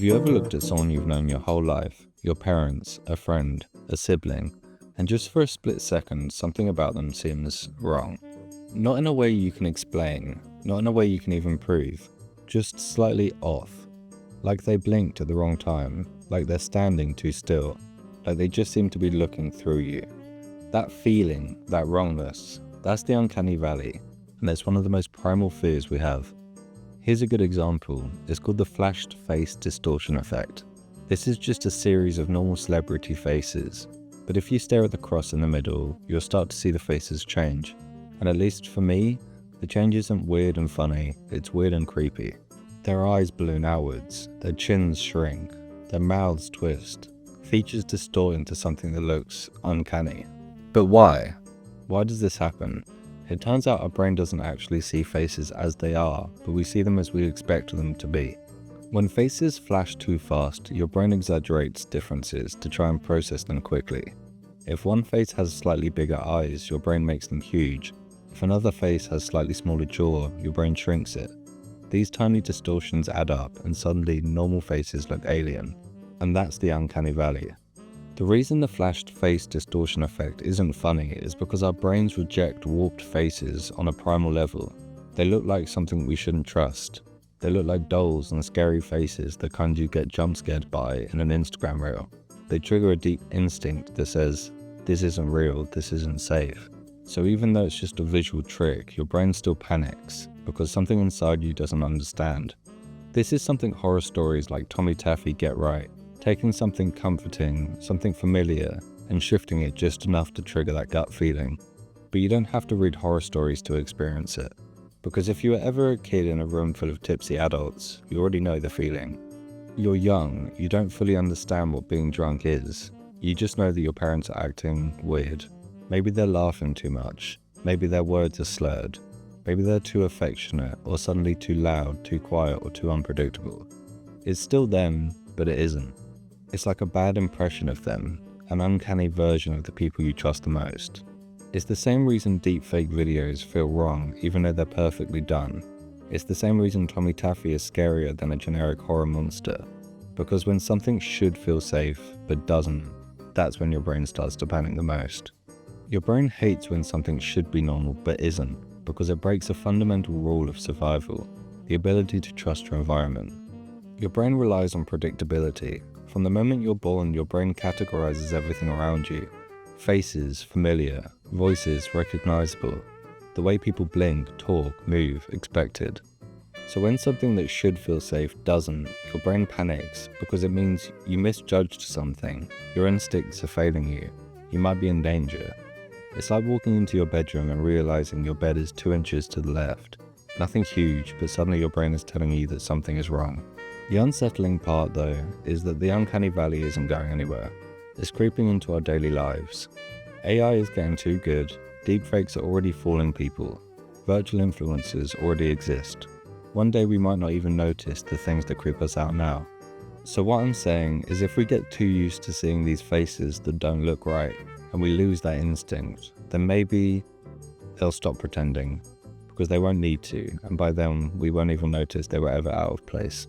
you ever looked at someone you've known your whole life, your parents, a friend, a sibling, and just for a split second something about them seems wrong? Not in a way you can explain, not in a way you can even prove, just slightly off. Like they blinked at the wrong time, like they're standing too still, like they just seem to be looking through you. That feeling, that wrongness, that's the uncanny valley, and it's one of the most primal fears we have. Here's a good example. It's called the flashed face distortion effect. This is just a series of normal celebrity faces, but if you stare at the cross in the middle, you'll start to see the faces change. And at least for me, the change isn't weird and funny, it's weird and creepy. Their eyes balloon outwards, their chins shrink, their mouths twist, features distort into something that looks uncanny. But why? Why does this happen? It turns out our brain doesn't actually see faces as they are, but we see them as we expect them to be. When faces flash too fast, your brain exaggerates differences to try and process them quickly. If one face has slightly bigger eyes, your brain makes them huge. If another face has slightly smaller jaw, your brain shrinks it. These tiny distortions add up, and suddenly normal faces look alien. And that's the uncanny valley. The reason the flashed face distortion effect isn't funny is because our brains reject warped faces on a primal level. They look like something we shouldn't trust. They look like dolls and scary faces, the kind you get jump scared by in an Instagram reel. They trigger a deep instinct that says, this isn't real, this isn't safe. So even though it's just a visual trick, your brain still panics because something inside you doesn't understand. This is something horror stories like Tommy Taffy get right. Taking something comforting, something familiar, and shifting it just enough to trigger that gut feeling. But you don't have to read horror stories to experience it. Because if you were ever a kid in a room full of tipsy adults, you already know the feeling. You're young, you don't fully understand what being drunk is. You just know that your parents are acting weird. Maybe they're laughing too much. Maybe their words are slurred. Maybe they're too affectionate, or suddenly too loud, too quiet, or too unpredictable. It's still them, but it isn't. It's like a bad impression of them, an uncanny version of the people you trust the most. It's the same reason deepfake videos feel wrong even though they're perfectly done. It's the same reason Tommy Taffy is scarier than a generic horror monster. Because when something should feel safe but doesn't, that's when your brain starts to panic the most. Your brain hates when something should be normal but isn't, because it breaks a fundamental rule of survival, the ability to trust your environment. Your brain relies on predictability. From the moment you're born, your brain categorizes everything around you. Faces, familiar. Voices, recognizable. The way people blink, talk, move, expected. So when something that should feel safe doesn't, your brain panics because it means you misjudged something. Your instincts are failing you. You might be in danger. It's like walking into your bedroom and realizing your bed is 2 inches to the left. Nothing huge, but suddenly your brain is telling you that something is wrong. The unsettling part, though, is that the uncanny valley isn't going anywhere. It's creeping into our daily lives. AI is getting too good, deepfakes are already fooling people, virtual influencers already exist. One day we might not even notice the things that creep us out now. So what I'm saying is if we get too used to seeing these faces that don't look right, and we lose that instinct, then maybe they'll stop pretending, because they won't need to, and by then we won't even notice they were ever out of place.